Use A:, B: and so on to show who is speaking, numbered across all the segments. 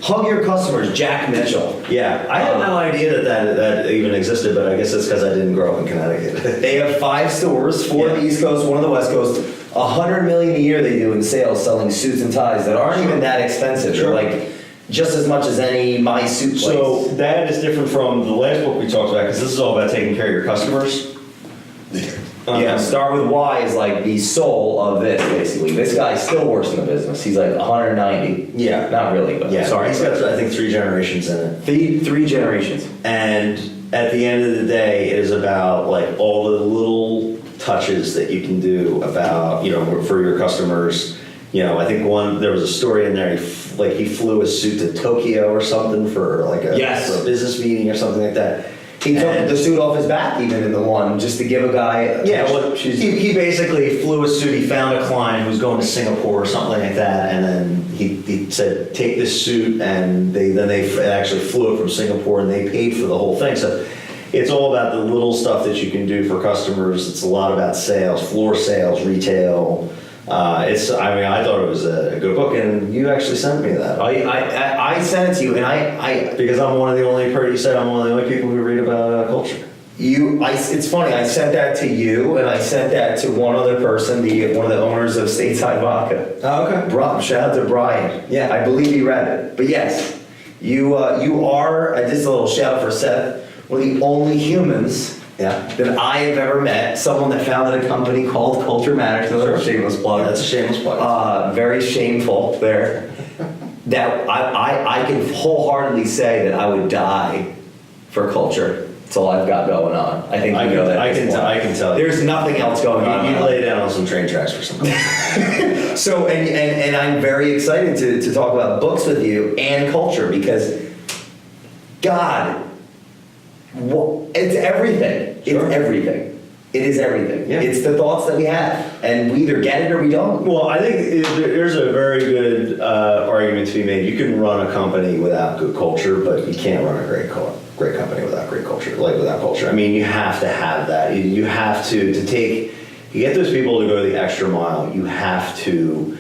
A: Hug your customers, Jack Mitchell.
B: Yeah, I had no idea that even existed, but I guess it's because I didn't grow up in Connecticut.
A: They have 5 stores, 4 on the East Coast, 1 on the West Coast. $100 million a year they do in sales selling suits and ties that aren't even that expensive.
B: Sure.
A: They're like just as much as any My Suit place.
B: So that is different from the last book we talked about, because this is all about taking care of your customers.
A: Yeah, Start With Why is like the soul of this, basically. This guy still works in the business. He's like 190.
B: Yeah.
A: Not really, but
B: Yeah,
A: sorry.
B: he's got, I think, 3 generations in it.
A: Three generations.
B: And at the end of the day, it is about like all the little touches that you can do about, for your customers. I think there was a story in there, he flew a suit to Tokyo or something for like for a business meeting or something like that.
A: He took the suit off his back even in the one, just to give a guy...
B: He basically flew a suit. He found a client who was going to Singapore or something like that, and then he said, take this suit, and they actually flew it from Singapore, and they paid for the whole thing. So it's all about the little stuff that you can do for customers. It's a lot about sales, floor sales, retail. I thought it was a good book, and you actually sent me that.
A: I sent it to you, and
B: because I'm one of the only people who read about culture.
A: It's funny. I sent that to you, and I sent that to one other person, one of the owners of Stateside Vodka.
B: Oh, okay.
A: Shout out to Brian. Yeah, I believe he read it. But yes, you are. Just a little shout out for Seth. One of the only humans that I have ever met, someone that founded a company called Culture Matters. Another shameless plug.
B: That's a shameless plug.
A: Very shameful there. That I can wholeheartedly say that I would die for culture. That's all I've got going on. I think you know that.
B: I can tell you.
A: There's nothing else going on.
B: You lay down on some train tracks for something.
A: So, and I'm very excited to talk about books with you and culture because, God, it's everything.
B: Sure.
A: It's everything. It is everything.
B: Yeah.
A: It's the thoughts that we have, and we either get it or we don't.
B: Well, I think there's a very good argument to be made. You can run a company without good culture, but you can't run a great company without great culture, without culture. I mean, you have to have that. You have to get those people to go the extra mile. You have to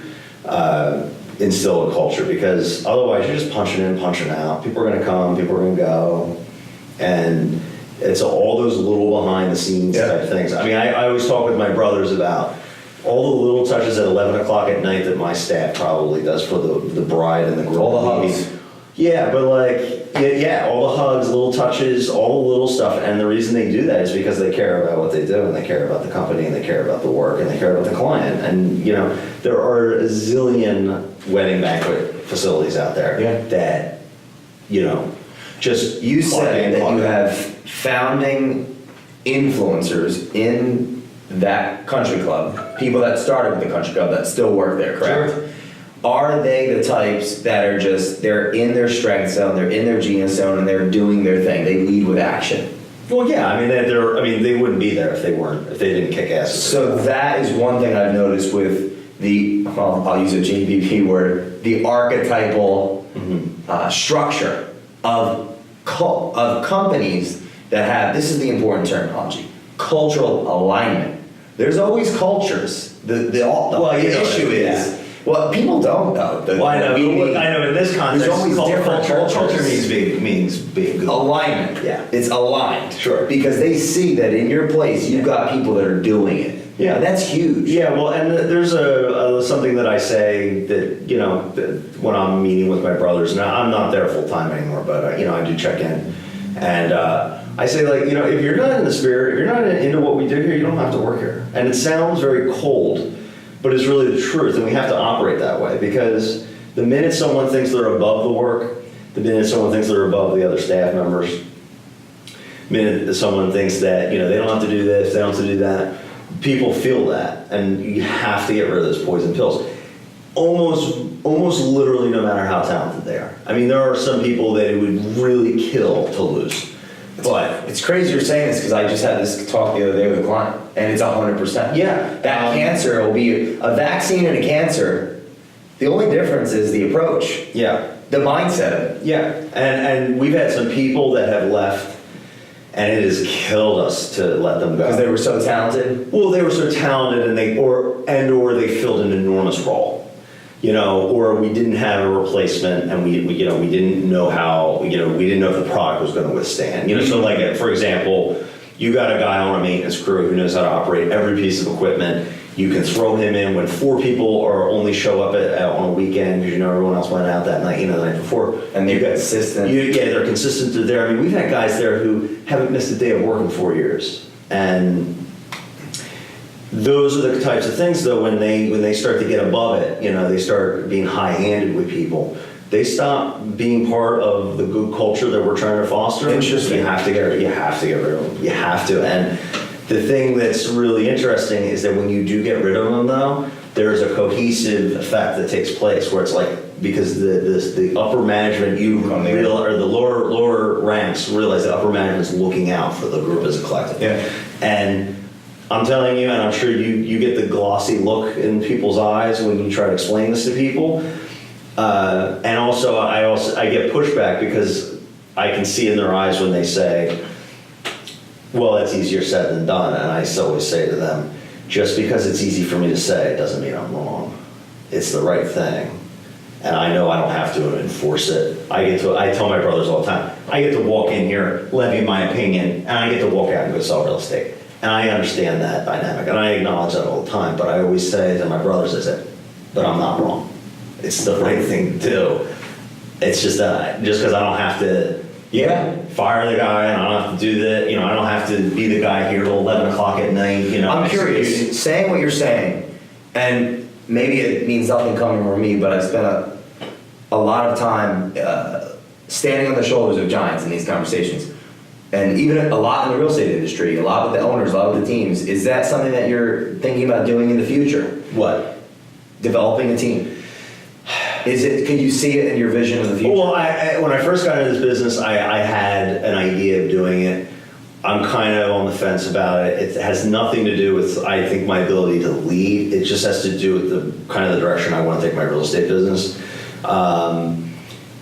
B: instill a culture, because otherwise you're just punching in, punching out. People are going to come, people are going to go, and it's all those little behind the scenes type things. I mean, I always talk with my brothers about all the little touches at 11 o'clock at night that my staff probably does for the bride and the groom.
A: All the hugs.
B: Yeah, but all the hugs, little touches, all the little stuff. And the reason they do that is because they care about what they do, and they care about the company, and they care about the work, and they care about the client. And, there are a zillion wedding banquet facilities out there that, just...
A: You said that you have founding influencers in that country club, people that started with the country club that still work there, correct?
B: Sure.
A: Are they the types that are they're in their strength zone, they're in their genius zone, and they're doing their thing? They lead with action.
B: Well, yeah, I mean, they wouldn't be there if they didn't kick ass.
A: So that is one thing I've noticed with I'll use a JPP word, the archetypal structure of companies that have, this is the important terminology, cultural alignment. There's always cultures. The issue is, well, people don't know.
B: I know in this context,
A: there's always different
B: culture means being good.
A: Alignment.
B: Yeah.
A: It's aligned.
B: Sure.
A: Because they see that in your place, you've got people that are doing it.
B: Yeah.
A: That's huge.
B: Yeah, well, and there's something that I say that, when I'm meeting with my brothers, and I'm not there full time anymore, but, I do check in. And I say, if you're not in the spirit, if you're not into what we do here, you don't have to work here. And it sounds very cold, but it's really the truth, and we have to operate that way, because the minute someone thinks they're above the work, the minute someone thinks they're above the other staff members, the minute someone thinks that, they don't have to do this, they don't have to do that, people feel that, and you have to get rid of those poison pills. Almost literally, no matter how talented they are. I mean, there are some people that it would really kill to lose. But
A: it's crazy you're saying this, because I just had this talk the other day with a client, and it's 100%.
B: Yeah.
A: That cancer will be a vaccine and a cancer. The only difference is the approach.
B: Yeah.
A: The mindset of it.
B: Yeah. And we've had some people that have left, and it has killed us to let them go.
A: Because they were so talented?
B: Well, they were so talented, and or they filled an enormous role. or we didn't have a replacement, and we didn't know how, we didn't know if the product was going to withstand. So like, for example, you got a guy on a maintenance crew who knows how to operate every piece of equipment. You can throw him in when 4 people or only show up on a weekend because everyone else went out that night, the night before.
A: And they're consistent.
B: They're consistent. They're there. I mean, we've had guys there who haven't missed a day of work in 4 years, and those are the types of things, though, when they start to get above it, they start being high-handed with people. They stop being part of the good culture that we're trying to foster.
A: Interesting.
B: You have to get rid of them. You have to. And the thing that's really interesting is that when you do get rid of them, though, there's a cohesive effect that takes place where it's like, because the upper management, or the lower ranks realize the upper management is looking out for the group as a collective.
A: Yeah.
B: And I'm telling you, and I'm sure you get the glossy look in people's eyes when you try to explain this to people. And also I get pushback because I can see in their eyes when they say, well, it's easier said than done. And I always say to them, just because it's easy for me to say, it doesn't mean I'm wrong. It's the right thing. And I know I don't have to enforce it. I tell my brothers all the time, I get to walk in here, levy my opinion, and I get to walk out and go sell real estate. And I understand that dynamic, and I acknowledge that all the time, but I always say to my brothers, but I'm not wrong. It's the right thing to do. It's just that, just because I don't have to fire the guy, and I don't have to do that, I don't have to be the guy here till 11 o'clock at night,
A: I'm curious, saying what you're saying, and maybe it means nothing coming from me, but I spent a lot of time standing on the shoulders of giants in these conversations. And even a lot in the real estate industry, a lot with the owners, a lot with the teams. Is that something that you're thinking about doing in the future?
B: What?
A: Developing a team. Can you see it in your vision of the future?
B: Well, when I first got into this business, I had an idea of doing it. I'm kind of on the fence about it. It has nothing to do with, I think, my ability to lead. It just has to do with the kind of the direction I want to take my real estate business. A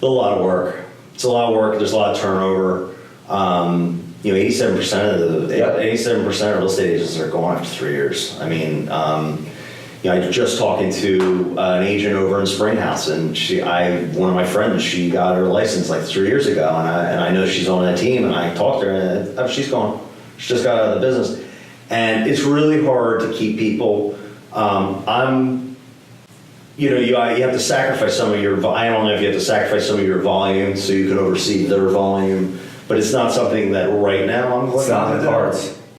B: lot of work. It's a lot of work. There's a lot of turnover. 87% of real estate agents are gone after 3 years. I mean, I was just talking to an agent over in Springhouse, and one of my friends, she got her license like 3 years ago, and I know she's on that team, and I talked to her, and she's gone. She just got out of the business, and it's really hard to keep people. You have to sacrifice some of your. I don't know if you have to sacrifice some of your volume so you can oversee their volume, but it's not something that right now I'm looking
A: It's not
B: to
A: in the
B: do.
A: cards.